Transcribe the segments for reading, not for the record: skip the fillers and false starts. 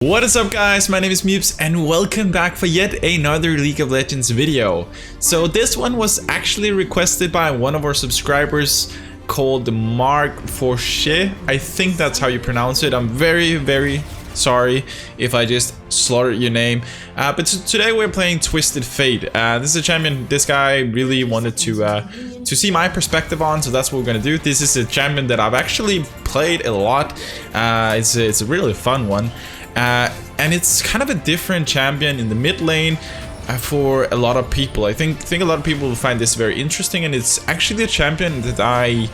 What is up guys, my name is Meeps and welcome back for yet another League of Legends video. So this one was actually requested by one of our subscribers called Mark Forche. I think that's how you pronounce it. I'm very sorry if I just slaughtered your name. But today we're playing Twisted Fate. This is a champion this guy really wanted to see my perspective on, so that's what we're gonna do. This is a champion that I've actually played a lot. It's a really fun one. And it's kind of a different champion in the mid lane for a lot of people. I think a lot of people will find this very interesting, and it's actually a champion that I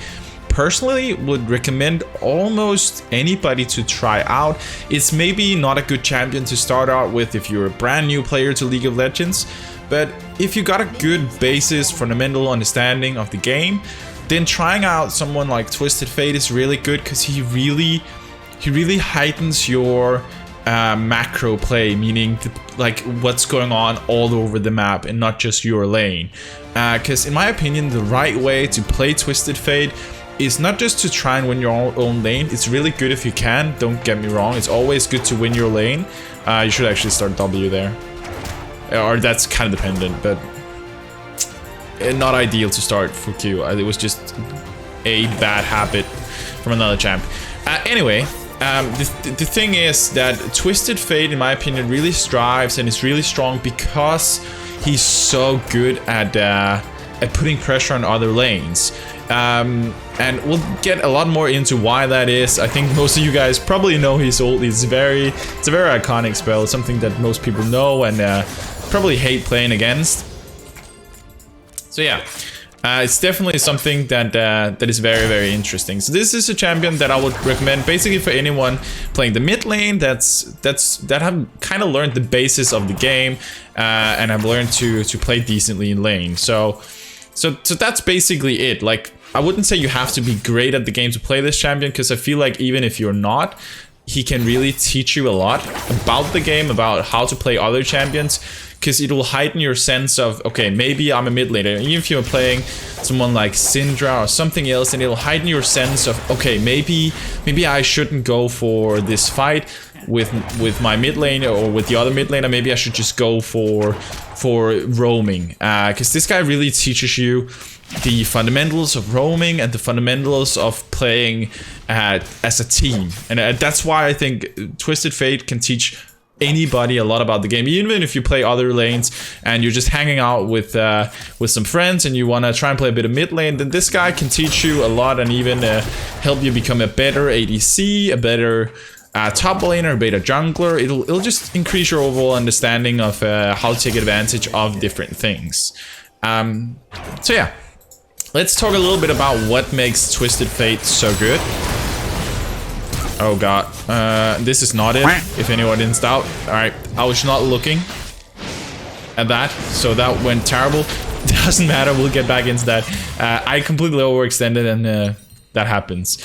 personally would recommend almost anybody to try out. It's maybe not a good champion to start out with if you're a brand new player to League of Legends, but if you got a good basis, fundamental understanding of the game, then trying out someone like Twisted Fate is really good because he really heightens your macro play, meaning like what's going on all over the map and not just your lane. Because in my opinion, the right way to play Twisted Fate is not just to try and win your own lane. It's really good if you can, don't get me wrong. It's always good to win your lane. You should actually start W there. Or that's kind of dependent, but not ideal to start for Q. It was just a bad habit from another champ. Anyway, the thing is that Twisted Fate, in my opinion, really strives and is really strong because he's so good at putting pressure on other lanes. And we'll get a lot more into why that is. I think most of you guys probably know his ult. It's a very iconic spell. It's something that most people know and probably hate playing against. So yeah. It's definitely something that is very interesting. So this is a champion that I would recommend basically for anyone playing the mid lane that have kind of learned the basis of the game and have learned to play decently in lane. So that's basically it. Like, I wouldn't say you have to be great at the game to play this champion, because I feel like even if you're not, he can really teach you a lot about the game, about how to play other champions, because it will heighten your sense of, okay, maybe I'm a mid laner. Even if you're playing someone like Syndra or something else, and it'll heighten your sense of, okay, maybe I shouldn't go for this fight with my mid laner or with the other mid laner. Maybe I should just go for roaming, because this guy really teaches you the fundamentals of roaming and the fundamentals of playing as a team. And that's why I think Twisted Fate can teach anybody a lot about the game. Even if you play other lanes and you're just hanging out with some friends and you want to try and play a bit of mid lane, then this guy can teach you a lot and even help you become a better ADC, a better top laner, a better jungler. It'll just increase your overall understanding of how to take advantage of different things. So yeah, let's talk a little bit about what makes Twisted Fate so good. Oh god, this is not it, if anyone didn't doubt. Alright, I was not looking at that, so that went terrible. Doesn't matter, we'll get back into that. I completely overextended and that happens.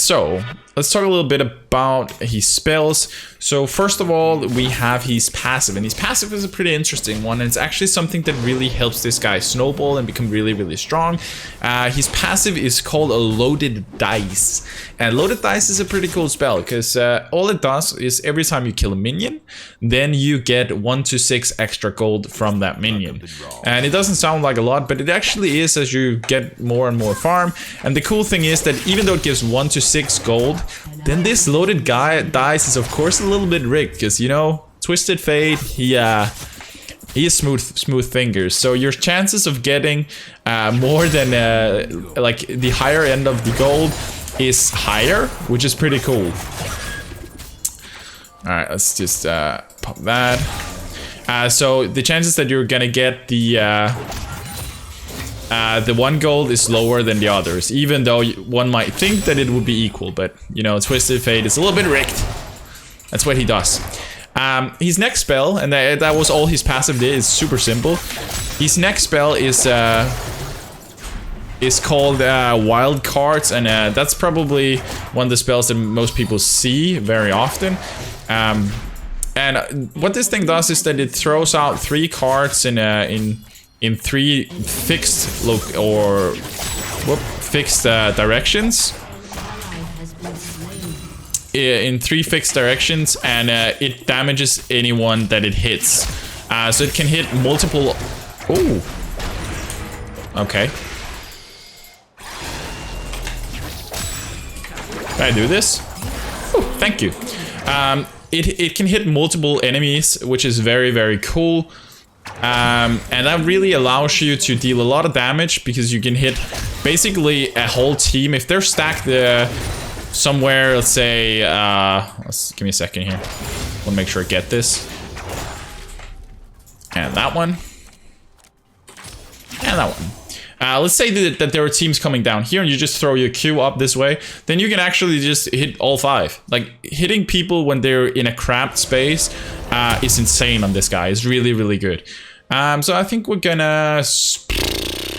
So, let's talk a little bit about his spells. So first of all, we have his passive, and his passive is a pretty interesting one, and it's actually something that really helps this guy snowball and become really strong. His passive is called a Loaded Dice, and Loaded Dice is a pretty cool spell because all it does is every time you kill a minion, then you get 1 to 6 extra gold from that minion. And it doesn't sound like a lot, but it actually is as you get more and more farm. And the cool thing is that even though it gives 1 to 6 gold, then this Loaded Dice is of course a little bit rigged, because, you know, Twisted Fate, he has smooth fingers, so your chances of getting more than like the higher end of the gold is higher, which is pretty cool. All right, let's just pop that. So the chances that you're gonna get the 1 gold is lower than the others, even though one might think that it would be equal, but you know, Twisted Fate is a little bit rigged. That's what he does. His next spell, and that was all his passive did, is super simple. His next spell is called Wild Cards, and that's probably one of the spells that most people see very often. And what this thing does is that it throws out 3 cards in 3 fixed directions. in 3 fixed directions, and it damages anyone that it hits. So it can hit multiple... Oh. Okay. Can I do this? Ooh, thank you. It can hit multiple enemies, which is very, very cool. And that really allows you to deal a lot of damage, because you can hit basically a whole team. If they're stacked somewhere, let's say, give me a second here. I want to make sure I get this. And that one. And that one. Let's say that there are teams coming down here, and you just throw your Q up this way. Then you can actually just hit all 5. Like, hitting people when they're in a cramped space is insane on this guy. It's really, really good. So I think we're gonna...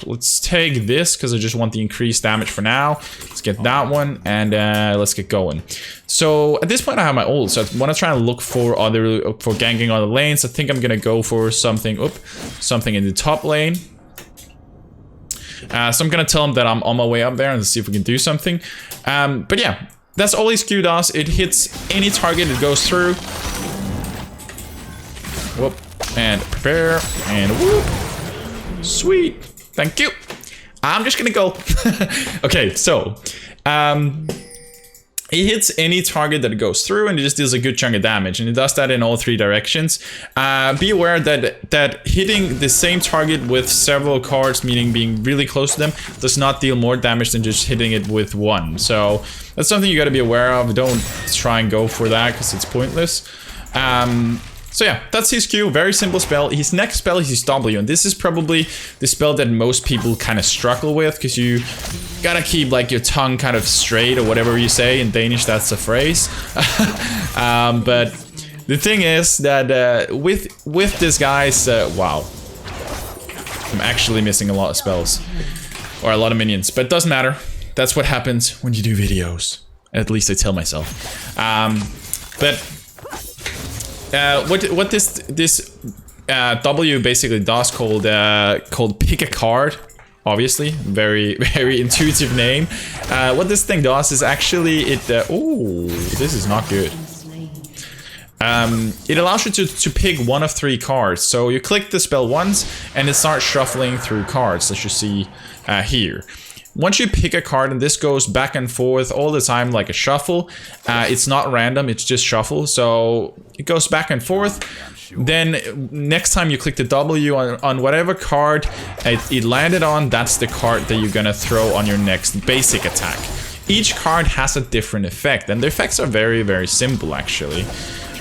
Let's take this, because I just want the increased damage for now. Let's get that one, and let's get going. So at this point I have my ult, so I want to try and look for ganking other lanes. I think I'm gonna go for something in the top lane. So I'm gonna tell him that I'm on my way up there and see if we can do something. But yeah, that's all his Q does. It hits any target it goes through. Whoop, and prepare, and whoop. Sweet. Thank you. I'm just gonna go. Okay, so it hits any target that it goes through, and it just deals a good chunk of damage, and it does that in all 3 directions. Be aware that hitting the same target with several cards, meaning being really close to them, does not deal more damage than just hitting it with 1. So that's something you got to be aware of. Don't try and go for that, because it's pointless. So yeah, that's his Q. Very simple spell. His next spell is his W, and this is probably the spell that most people kind of struggle with, because you gotta keep like your tongue kind of straight, or whatever you say. In Danish, that's a phrase. But the thing is that with this guy's... wow. I'm actually missing a lot of spells. Or a lot of minions, but it doesn't matter. That's what happens when you do videos. At least I tell myself. What this W basically does, called pick a card, obviously, very intuitive name. What this thing does is actually oh, this is not good. It allows you to pick 1 of 3 cards. So you click the spell once, and it starts shuffling through cards, as you see here. Once you pick a card, and this goes back and forth all the time like a shuffle, it's not random, it's just shuffle, so it goes back and forth. Then next time you click the W on whatever card it landed on, that's the card that you're gonna throw on your next basic attack. Each card has a different effect, and the effects are very, very simple actually.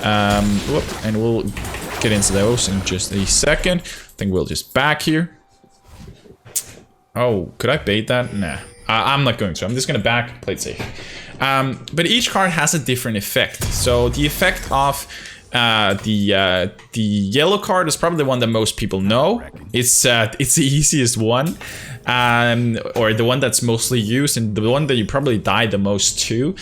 And we'll get into those in just a second. I think we'll just back here. Oh, could I bait that? Nah, I'm not going to. I'm just gonna back, play it safe. But each card has a different effect. So the effect of the yellow card is probably the one that most people know. It's the easiest one, or the one that's mostly used, and the one that you probably die the most to.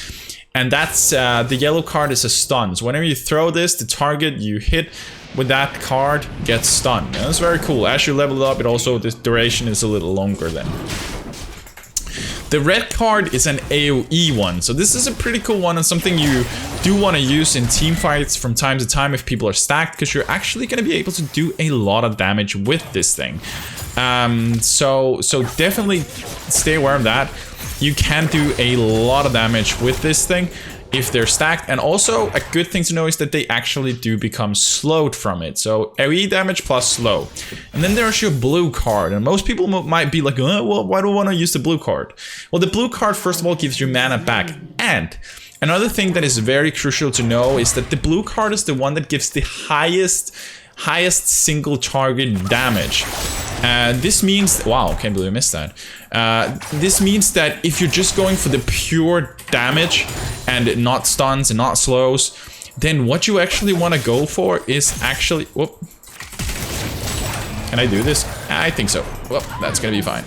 And that's the yellow card is a stun. So whenever you throw this, the target you hit with that card gets stunned. And that's very cool. As you level up, it also, this duration is a little longer then. The red card is an AoE one. So this is a pretty cool one, and something you do want to use in team fights from time to time if people are stacked, because you're actually going to be able to do a lot of damage with this thing. So definitely stay aware of that. You can do a lot of damage with this thing if they're stacked, and also a good thing to know is that they actually do become slowed from it. So AoE damage plus slow. And then there's your blue card, and most people might be like, well, why do I want to use the blue card? Well, the blue card first of all gives you mana back, and another thing that is very crucial to know is that the blue card is the one that gives the highest single target damage. This means, wow, can't believe I missed that. This means that if you're just going for the pure damage and not stuns and not slows, then what you actually want to go for is actually, whoop. Can I do this? I think so. Well, that's gonna be fine.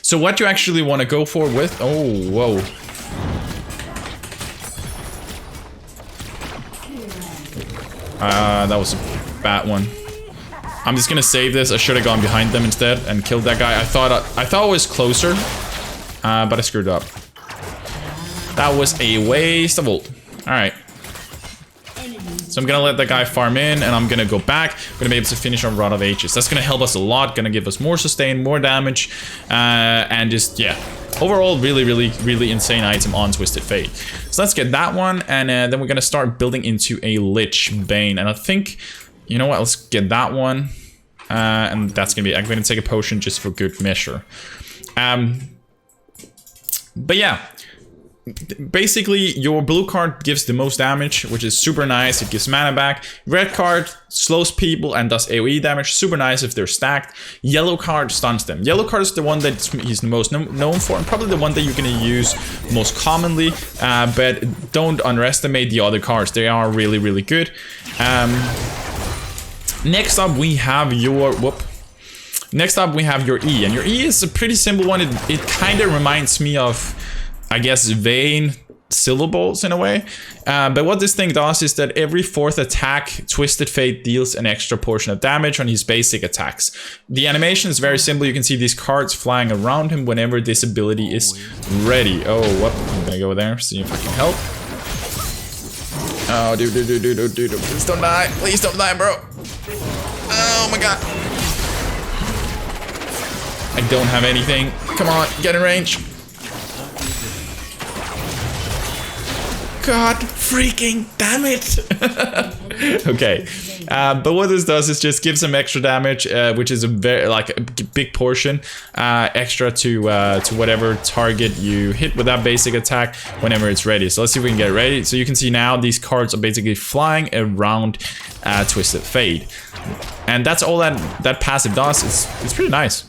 So what you actually want to go for with, oh, whoa. That was a bad one. I'm just gonna save this. I should have gone behind them instead and killed that guy. I thought I was closer, but I screwed up. That was a waste of ult. Alright. So I'm gonna let that guy farm in, and I'm gonna go back. I'm gonna be able to finish our Rod of Ages. That's gonna help us a lot, gonna give us more sustain, more damage, and just, yeah. Overall, really insane item on Twisted Fate. So let's get that one, and then we're gonna start building into a Lich Bane. And I think, you know what, let's get that one. And that's gonna be, I'm gonna take a potion just for good measure. But yeah. Basically, your blue card gives the most damage, which is super nice. It gives mana back. Red card slows people and does AoE damage. Super nice if they're stacked. Yellow card stuns them. Yellow card is the one that he's the most known for, and probably the one that you're going to use most commonly. But don't underestimate the other cards. They are really good. Next up, we have your... Next up, we have your E. And your E is a pretty simple one. It kind of reminds me of, I guess, Vayne syllables in a way. But what this thing does is that every 4th attack, Twisted Fate deals an extra portion of damage on his basic attacks. The animation is very simple. You can see these cards flying around him whenever this ability is ready. Oh, what? I'm gonna go there, see if I can help. Oh, dude. Please don't die. Please don't die, bro. Oh my god. I don't have anything. Come on, get in range. God freaking damn it. Okay, but what this does is just gives some extra damage, which is a very a big portion extra to whatever target you hit with that basic attack whenever it's ready. So let's see if we can get it ready. So you can see now these cards are basically flying around Twisted Fate, and that's all that passive does. It's pretty nice.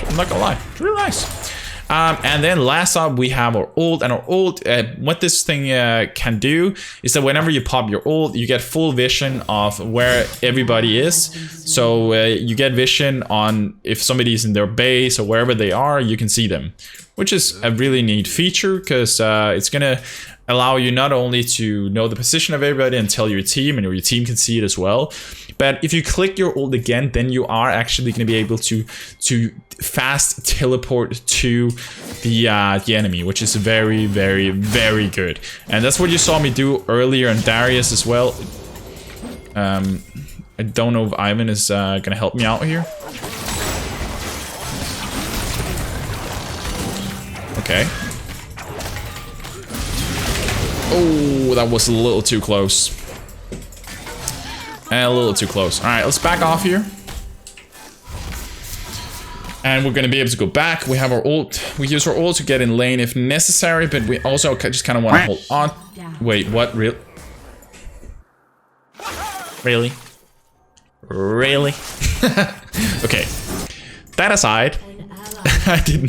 I'm not gonna lie, it's really nice. And then last up we have our ult, and our ult, what this thing can do is that whenever you pop your ult, you get full vision of where everybody is. So you get vision on if somebody is in their base or wherever they are, you can see them, which is a really neat feature, because it's gonna allow you not only to know the position of everybody and tell your team, and your team can see it as well, but if you click your ult again, then you are actually going to be able to fast teleport to the enemy, which is very good. And that's what you saw me do earlier on Darius as well. I don't know if Ivan is going to help me out here. Okay. Oh, that was a little too close. A little too close. Alright, let's back off here. And we're going to be able to go back. We have our ult. We use our ult to get in lane if necessary, but we also just kind of want to hold on. Wait, what? Really? Okay. That aside, I did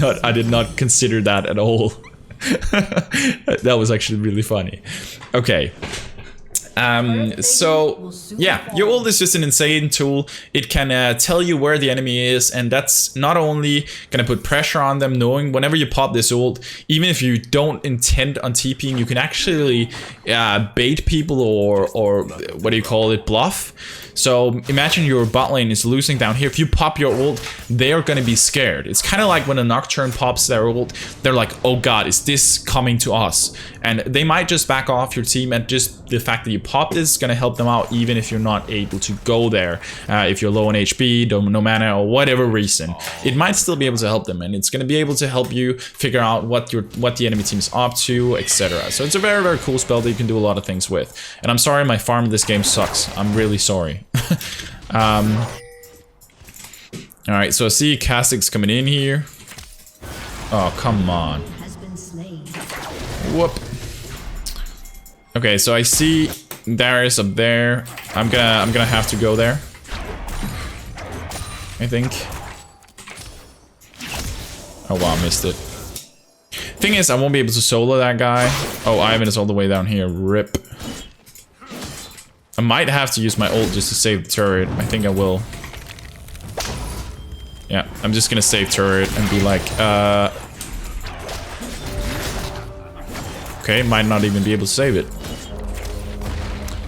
not consider that at all. That was actually really funny. Okay. So yeah, your ult is just an insane tool. It can tell you where the enemy is, and that's not only gonna put pressure on them, knowing whenever you pop this ult, even if you don't intend on TPing, you can actually bait people or what do you call it, bluff. So imagine your bot lane is losing down here. If you pop your ult, they're gonna be scared. It's kind of like when a Nocturne pops their ult, they're like, oh god, is this coming to us? And they might just back off your team, and just the fact that you pop this is gonna help them out even if you're not able to go there. If you're low on HP, no mana, or whatever reason, it might still be able to help them, and it's gonna be able to help you figure out what the enemy team is up to, etc. So it's a very cool spell that you can do a lot of things with. And I'm sorry my farm in this game sucks. I'm really sorry. Alright, so I see Kha'Zix coming in here. Oh, come on. Whoop. Okay, so I see Darius up there. I'm gonna have to go there, I think. Oh wow, I missed it. Thing is, I won't be able to solo that guy. Oh, Ivan is all the way down here. RIP. I might have to use my ult just to save the turret. I think I will. Yeah, I'm just gonna save turret and be like, okay, might not even be able to save it.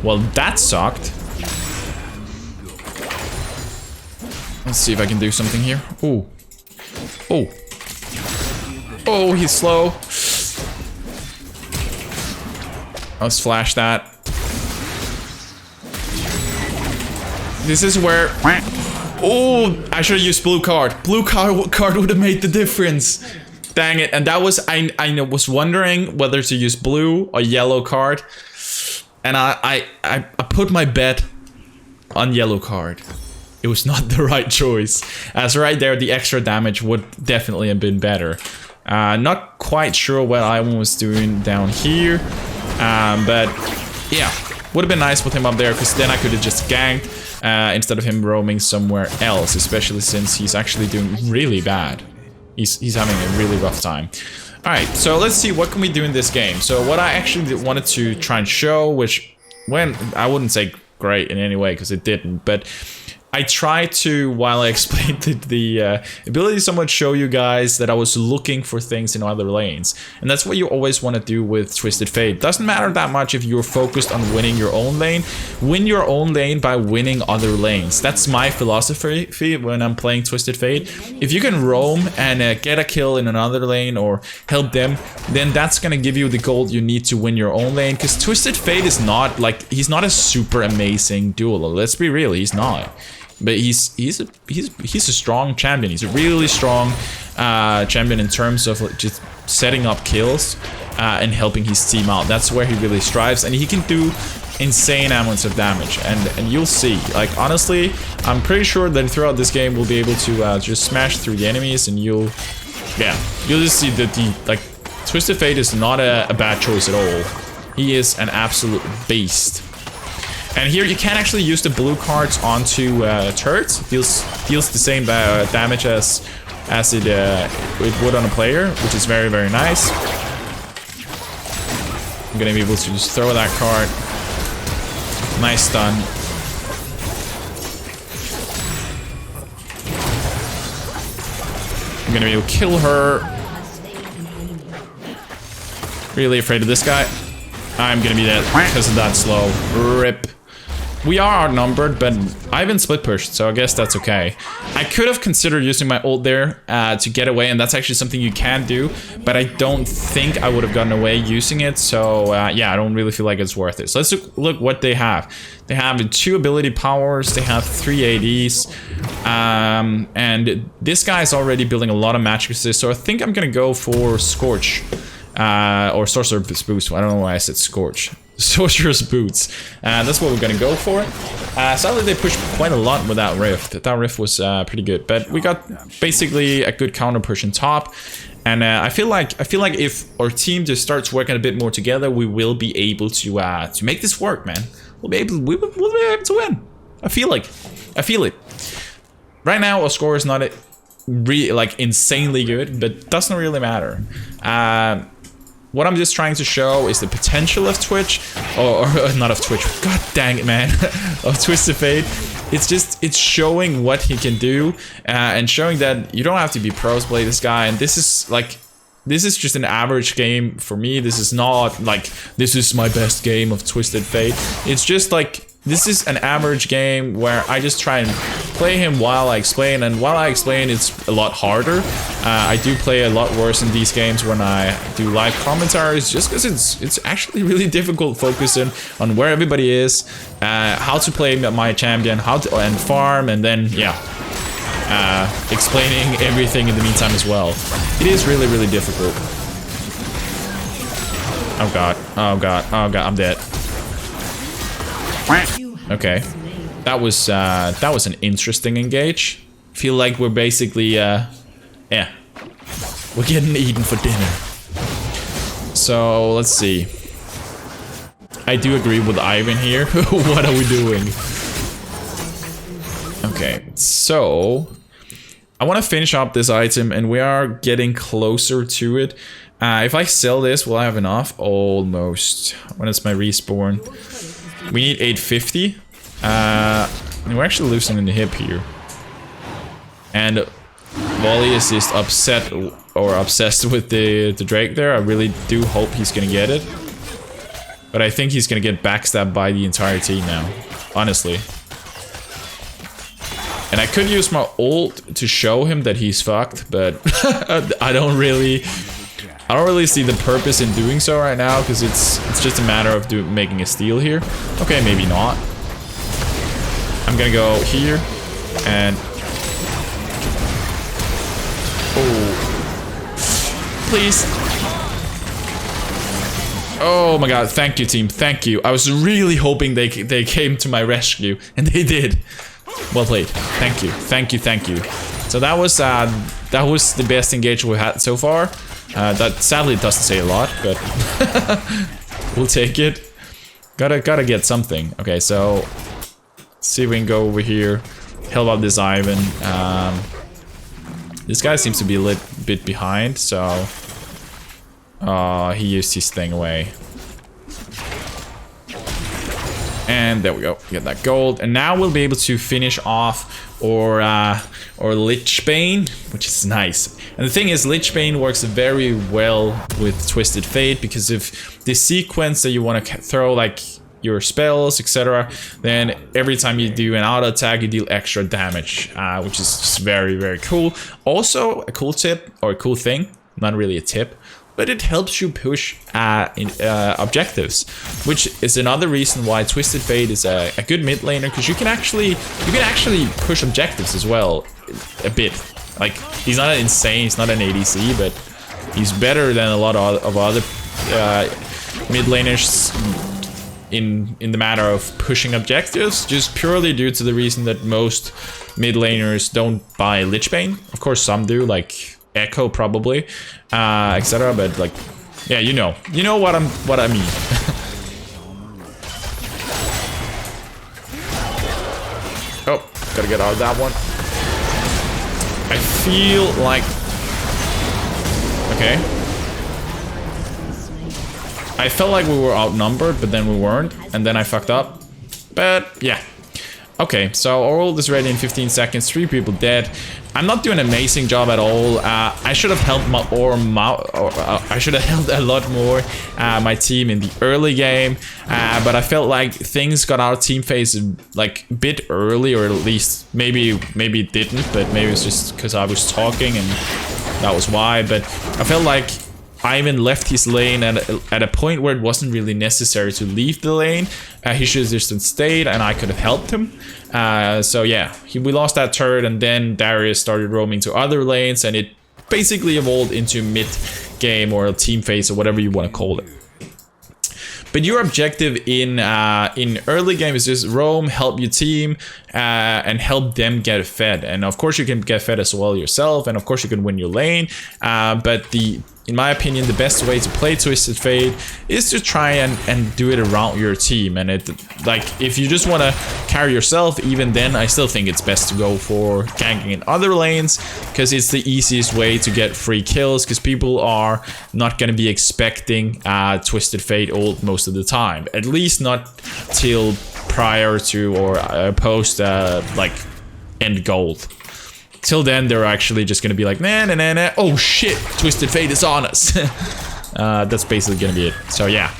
Well, that sucked. Let's see if I can do something here. Ooh. Oh. Oh, he's slow. Let's flash that. This is where... Oh, I should have used blue card. Blue card would have made the difference. Dang it. And that was... I was wondering whether to use blue or yellow card. And I put my bet on yellow card. It was not the right choice. As right there, the extra damage would definitely have been better. Not quite sure what Ivan was doing down here. But yeah, would have been nice with him up there, because then I could have just ganked instead of him roaming somewhere else, especially since he's actually doing really bad. He's having a really rough time. Alright, so let's see what can we do in this game. So what I actually wanted to try and show, which I wouldn't say great in any way because it didn't, but I tried to, while I explained the ability, somewhat show you guys that I was looking for things in other lanes. And that's what you always want to do with Twisted Fate. Doesn't matter that much if you're focused on winning your own lane. Win your own lane by winning other lanes. That's my philosophy when I'm playing Twisted Fate. If you can roam and get a kill in another lane or help them, then that's going to give you the gold you need to win your own lane. Because Twisted Fate is not like, he's not a super amazing dueler. Let's be real, he's not. But he's a strong champion. He's a really strong champion in terms of just setting up kills and helping his team out. That's where he really strives, and he can do insane amounts of damage. And you'll see. Like honestly, I'm pretty sure that throughout this game we'll be able to just smash through the enemies, and you'll just see that the Twisted Fate is not a bad choice at all. He is an absolute beast. And here you can actually use the blue cards onto turrets. Deals the same damage as it would on a player, which is very, very nice. I'm gonna be able to just throw that card. Nice stun. I'm gonna be able to kill her. Really afraid of this guy. I'm gonna be dead because of that slow. Rip. We are outnumbered, but I've been split pushed, so I guess that's okay. I could have considered using my ult there to get away, and that's actually something you can do, but I don't think I would have gotten away using it, so yeah, I don't really feel like it's worth it. So let's look what they have. They have 2 ability powers, they have 3 ADs, and this guy is already building a lot of magic resist, so I think I'm gonna go for Scorch. Or Sorcerer's Boots. I don't know why I said Scorch. Sorcerer's Boots. That's what we're gonna go for. Sadly, they pushed quite a lot with that Rift. That Rift was pretty good, but we got basically a good counter push on top. And I feel like if our team just starts working a bit more together, we will be able to make this work, man. We'll be able to win. I feel it. Right now, our score is not insanely good, but doesn't really matter. What I'm just trying to show is the potential of Twitch, or not of Twitch, god dang it, man, of Twisted Fate. It's showing what he can do, and showing that you don't have to be pros to play this guy, and this is just an average game for me. This is not like, this is my best game of Twisted Fate. It's just like, this is an average game where I just try and play him while I explain, and while I explain, it's a lot harder. I do play a lot worse in these games when I do live commentaries, just because it's actually really difficult focusing on where everybody is, how to play my champion, how to and farm, and then explaining everything in the meantime as well. It is really, really difficult. Oh god, oh god, oh god, I'm dead. Okay, that was an interesting engage. Feel like we're basically we're getting eaten for dinner. So let's see. I do agree with Ivan here. What are we doing? Okay, so I want to finish up this item, and we are getting closer to it. If I sell this, will I have enough? Almost. When is my respawn? We need 850. And we're actually losing in the hip here. And Volley is just upset or obsessed with the Drake there. I really do hope he's gonna get it. But I think he's gonna get backstabbed by the entire team now. Honestly. And I could use my ult to show him that he's fucked, but I don't really I don't really see the purpose in doing so right now, because it's just a matter of making a steal here. Okay, maybe not. I'm gonna go here and please. Oh my god, thank you team, thank you. I was really hoping they came to my rescue, and they did. Well played. Thank you, thank you, thank you. So that was the best engagement we had so far. That sadly doesn't say a lot, but we'll take it. Gotta get something. Okay, so let's see if we can go over here. Help out this Ivan. This guy seems to be a little bit behind, so he used his thing away. And there we go, get that gold. And now we'll be able to finish off or Lich Bane, which is nice. And the thing is, Lich Bane works very well with Twisted Fate, because if the sequence that you want to throw, like your spells, etc., then every time you do an auto attack, you deal extra damage, which is just very, very cool. Also, a cool tip, or a cool thing, not really a tip, but it helps you push objectives, which is another reason why Twisted Fate is a good mid laner, because you can actually push objectives as well a bit. Like, he's not insane, he's not an ADC, but he's better than a lot of other mid laners in the matter of pushing objectives, just purely due to the reason that most mid laners don't buy Lich Bane. Of course, some do, like Echo probably, etc. But like, yeah, you know what I mean. Oh, gotta get out of that one. I feel like, okay. I felt like we were outnumbered, but then we weren't, and then I fucked up. But yeah. Okay, so our ult is ready in 15 seconds, 3 people dead. I'm not doing an amazing job at all. I should have helped I should have helped a lot more my team in the early game, but I felt like things got out of team phase like a bit early, or at least maybe it didn't, but maybe it's just because I was talking and that was why. But I felt like Ivan left his lane at a point where it wasn't really necessary to leave the lane. He should have just stayed, and I could have helped him. So yeah, we lost that turret, and then Darius started roaming to other lanes, and it basically evolved into mid game or a team phase or whatever you want to call it. But your objective in early game is just roam, help your team, and help them get fed. And of course you can get fed as well yourself, and of course you can win your lane. But in my opinion, the best way to play Twisted Fate is to try and do it around your team. And if you just want to carry yourself, even then I still think it's best to go for ganking in other lanes, because it's the easiest way to get free kills, because people are not going to be expecting Twisted Fate ult most of the time, at least not till prior to or post like end gold. Till then, they're actually just gonna be like, nah. Oh shit, Twisted Fate is on us. That's basically gonna be it. So yeah,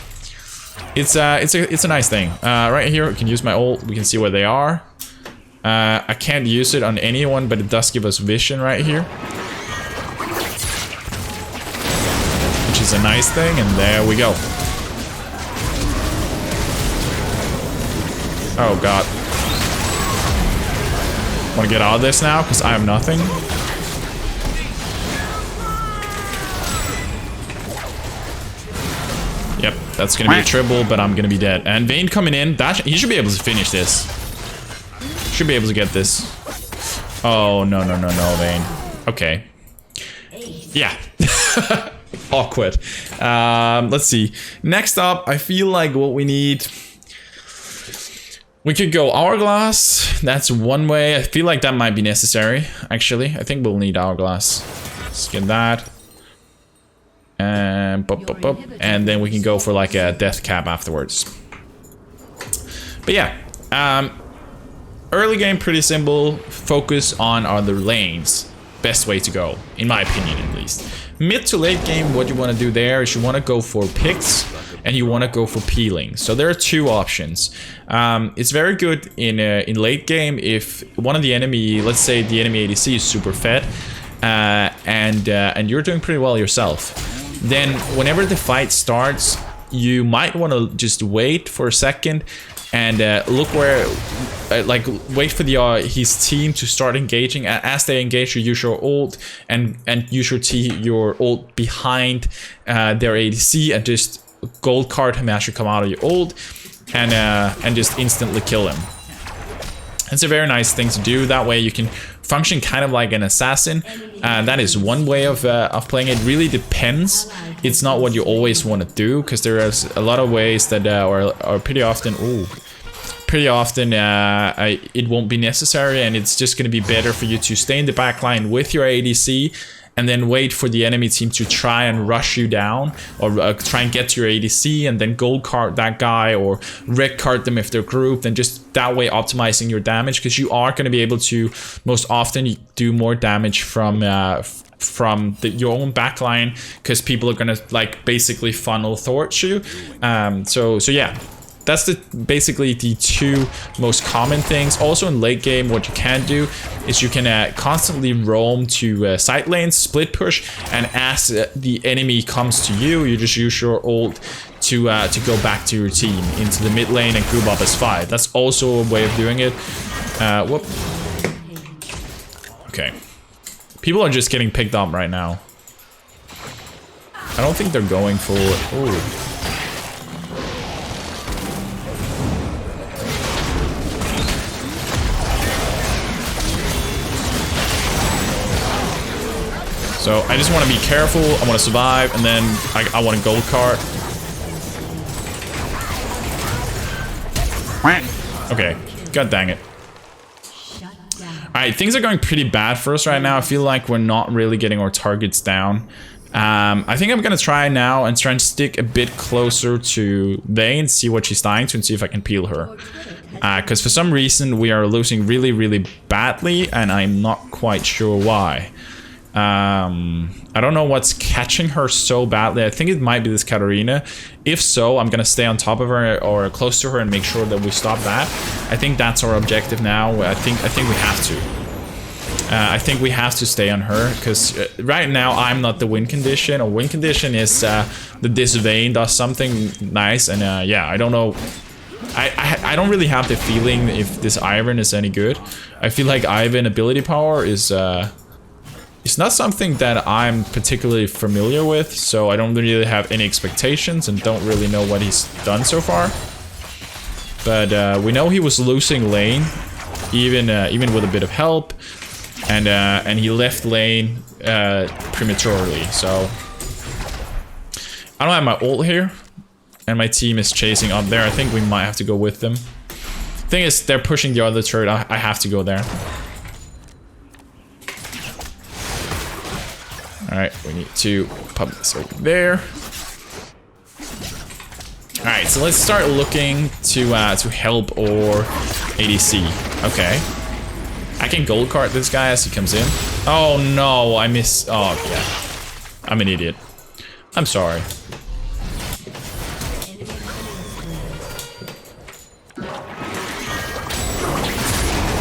it's a nice thing. Right here, we can use my ult. We can see where they are. I can't use it on anyone, but it does give us vision right here, which is a nice thing. And there we go. Oh god. Want to get out of this now, because I have nothing. Yep, that's gonna be a triple, but I'm gonna be dead. And Vayne coming in, he should be able to finish this. Should be able to get this. Oh no, Vayne. Okay. Yeah. Awkward. Let's see. Next up, I feel like what we need. We could go Hourglass. That's one way. I feel like that might be necessary, actually. I think we'll need Hourglass. Let's get that. And and then we can go for like a death cap afterwards. But yeah, early game pretty simple. Focus on other lanes. Best way to go, in my opinion at least. Mid to late game, what you want to do there is you want to go for picks and you want to go for peeling. So there are two options. It's very good in late game if one of the enemy, let's say the enemy ADC is super fed, and you're doing pretty well yourself. then whenever the fight starts, you might want to just wait for a second and look where, like, wait for the his team to start engaging. As they engage, you use your ult and use your ult behind their ADC and just gold card him as you come out of your ult and just instantly kill him. It's a very nice thing to do. That way you can function kind of like an assassin. That is one way of playing. It really depends. It's not what you always want to do, because there is a lot of ways that are pretty often. It won't be necessary, and it's just going to be better for you to stay in the back line with your ADC and then wait for the enemy team to try and rush you down, or try and get to your ADC and then gold card that guy or red card them if they're grouped, and just that way optimizing your damage, because you are going to be able to most often do more damage from your own backline, because people are going to like basically funnel towards you. So yeah. That's basically the two most common things. Also in late game, what you can do is you can constantly roam to side lanes, split push, and as the enemy comes to you, you just use your ult to go back to your team into the mid lane and group up as 5. That's also a way of doing it. Whoop. Okay. People are just getting picked up right now. I don't think they're going for... Oh. So I just want to be careful, I want to survive, and then I want a gold card. Okay, god dang it. Alright, things are going pretty bad for us right now. I feel like we're not really getting our targets down. I think I'm gonna try now and try and stick a bit closer to Vayne, see what she's dying to, and see if I can peel her. Because for some reason we are losing really, really badly, and I'm not quite sure why. I don't know what's catching her so badly. I think it might be this Katarina. If so, I'm gonna stay on top of her or close to her and make sure that we stop that. I think that's our objective now. I think we have to. I think we have to stay on her, because right now I'm not the win condition. A win condition is that this Vayne does something nice, and yeah, I don't know. I don't really have the feeling if this Ivan is any good. I feel like Ivan ability power is it's not something that I'm particularly familiar with, so I don't really have any expectations and don't really know what he's done so far. But we know he was losing lane, even with a bit of help, and he left lane prematurely. So I don't have my ult here, and my team is chasing up there. I think we might have to go with them. Thing is, they're pushing the other turret. I have to go there. Alright, we need to pop this over there. Alright, so let's start looking to help or ADC. Okay. I can gold card this guy as he comes in. Oh no, I missed. Oh yeah. I'm an idiot. I'm sorry.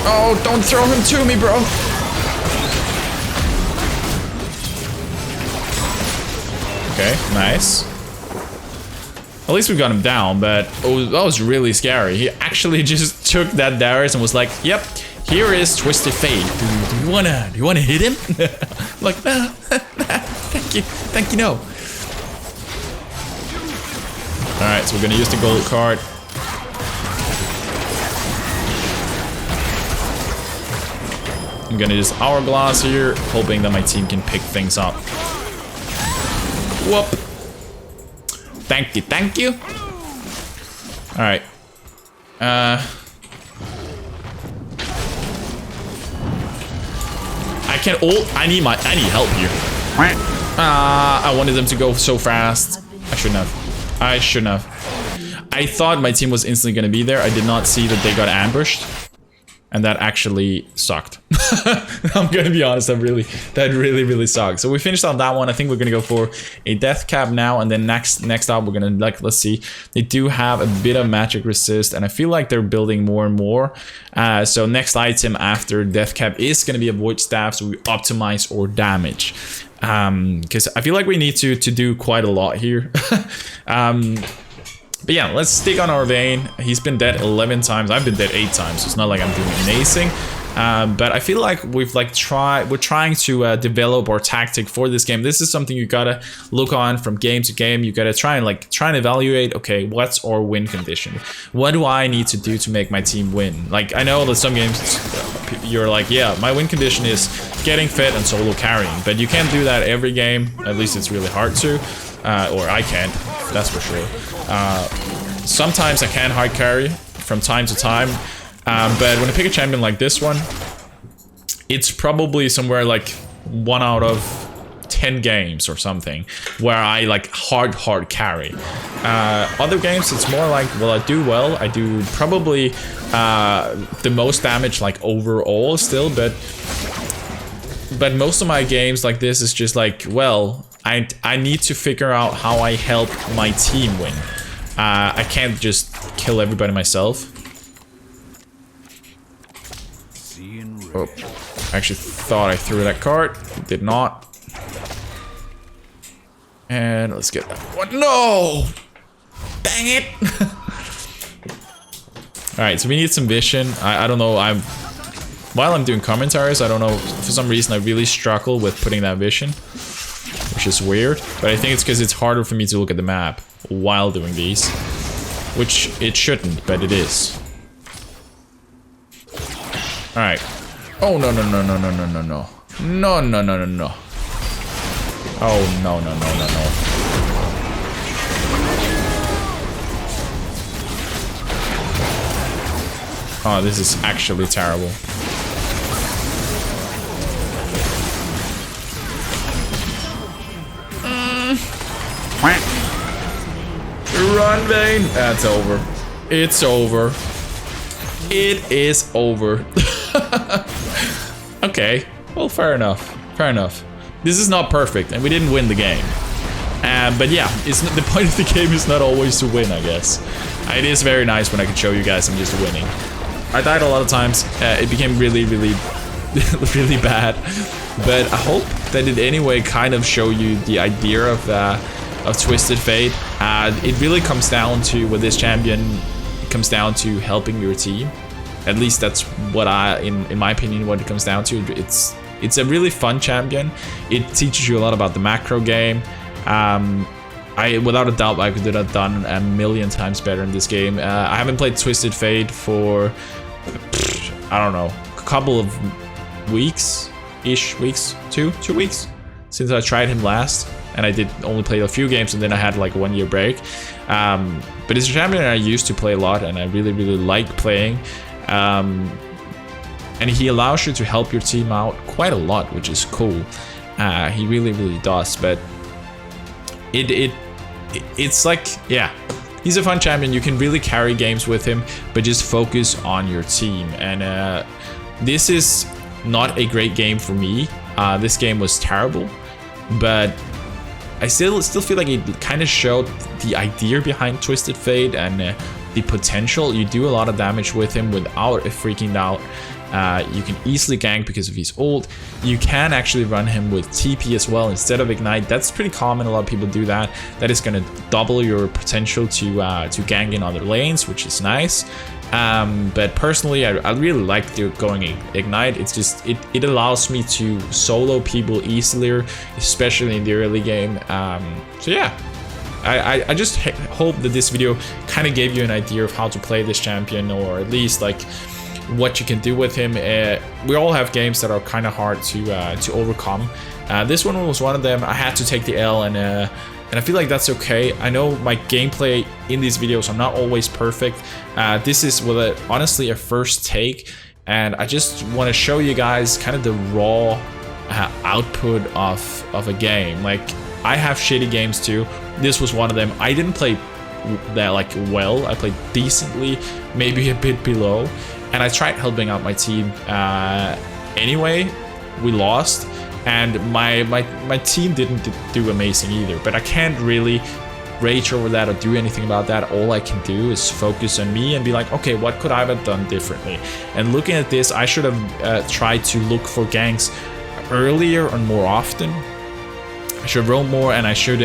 Oh, don't throw him to me, bro. Okay, nice. At least we got him down, but that was really scary. He actually just took that Darius and was like, "Yep, here is Twisted Fate. Do you wanna hit him?" Like, nah, thank you, no. All right, so we're gonna use the gold card. I'm gonna use Hourglass here, hoping that my team can pick things up. Whoop. Thank you. Alright. I can ult. I need help here. I wanted them to go so fast. I shouldn't have. I thought my team was instantly gonna be there. I did not see that they got ambushed. And that actually sucked. I'm gonna be honest, that really sucked. So we finished on that one. I think we're gonna go for a death cap now, and then next up we're gonna, like, let's see. They do have a bit of magic resist, and I feel like they're building more and more. So next item after death cap is gonna be a void staff, so we optimize our damage. because I feel like we need to do quite a lot here. But yeah, let's stick on our vein. He's been dead 11 times. I've been dead 8 times. So it's not like I'm doing amazing. But I feel like we're trying to develop our tactic for this game. This is something you gotta look on from game to game. You gotta try and evaluate, okay, what's our win condition? What do I need to do to make my team win? Like, I know that some games you're like, yeah, my win condition is getting fit and solo carrying, but you can't do that every game. At least it's really hard to, or I can't, that's for sure. Sometimes I can hard carry from time to time. But when I pick a champion like this one, it's probably somewhere like 1 out of 10 games or something where I like hard carry. Other games, it's more like, well, I do well. I do probably the most damage like overall still, but most of my games like this is just like, well, I need to figure out how I help my team win. I can't just kill everybody myself. Oh, I actually thought I threw that card. Did not. And let's get that one. No! Dang it! Alright, so we need some vision. I don't know. While I'm doing commentaries, I don't know. For some reason, I really struggle with putting that vision, which is weird. But I think it's because it's harder for me to look at the map while doing these, which it shouldn't, but it is. Alright. Oh, no. No. Oh, no. Oh, this is actually terrible. Run, Vayne. That's over. It's over. It is over. Okay, well, fair enough. This is not perfect, and we didn't win the game. But yeah, the point of the game is not always to win, I guess. It is very nice when I can show you guys I'm just winning. I died a lot of times. It became really bad. But I hope that it anyway kind of show you the idea of Twisted Fate. It really comes down to, with this champion, it comes down to helping your team. At least that's what in my opinion, what it comes down to. It's a really fun champion. It teaches you a lot about the macro game. Without a doubt, I could have done a million times better in this game. I haven't played Twisted Fate for, I don't know, a couple of weeks-ish, two weeks since I tried him last. And I did only play a few games, and then I had like a 1 year break. But it's a champion I used to play a lot, and I really like playing. And he allows you to help your team out quite a lot, which is cool. He really does. But it's like, yeah, he's a fun champion. You can really carry games with him, but just focus on your team. And this is not a great game for me. This game was terrible, but I still feel like it kind of showed the idea behind Twisted Fate and the potential. You do a lot of damage with him without freaking out. You can easily gank because of his ult. You can actually run him with TP as well instead of Ignite. That's pretty common. A lot of people do that. That is going to double your potential to gank in other lanes, which is nice. But personally, I really like going Ignite. It's just it allows me to solo people easier, especially in the early game. So yeah, I just hope that this video kind of gave you an idea of how to play this champion, or at least like what you can do with him. We all have games that are kind of hard to overcome. This one was one of them. I had to take the L, and I feel like that's okay. I know my gameplay in these videos are not always perfect. This is honestly a first take, and I just want to show you guys kind of the raw output of a game. Like, I have shitty games too. This was one of them. I didn't play that like well. I played decently, maybe a bit below, and I tried helping out my team. Anyway, we lost. And my team didn't do amazing either, but I can't really rage over that or do anything about that. All I can do is focus on me and be like, okay, what could I have done differently? And looking at this, I should have tried to look for ganks earlier and more often. I should roam more, and I should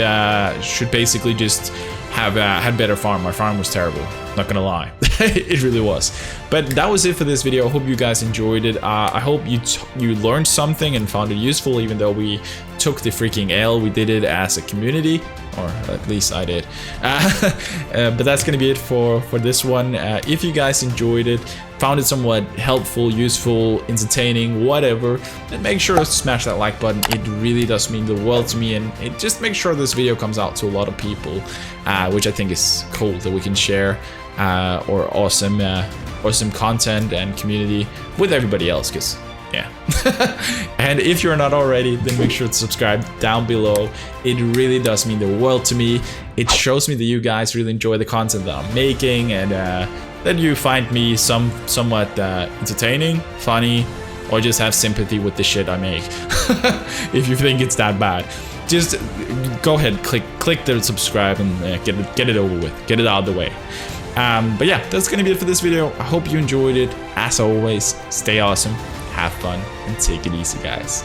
basically just have had better farm. My farm was terrible, not gonna lie. It really was. But that was it for this video. I hope you guys enjoyed it. I hope you learned something and found it useful, even though we took the freaking L. We did it as a community, or at least I did. But that's gonna be it for this one. If you guys enjoyed it, found it somewhat helpful, useful, entertaining, whatever, then make sure to smash that like button. It really does mean the world to me, and it just makes sure this video comes out to a lot of people, which I think is cool that we can share or awesome content and community with everybody else, because yeah. And if you're not already, then make sure to subscribe down below. It really does mean the world to me. It shows me that you guys really enjoy the content that I'm making, and that you find me somewhat entertaining, funny, or just have sympathy with the shit I make. If you think it's that bad, just go ahead, click the subscribe, and get it over with, get it out of the way. But yeah, that's gonna be it for this video. I hope you enjoyed it. As always, stay awesome, have fun, and take it easy, guys.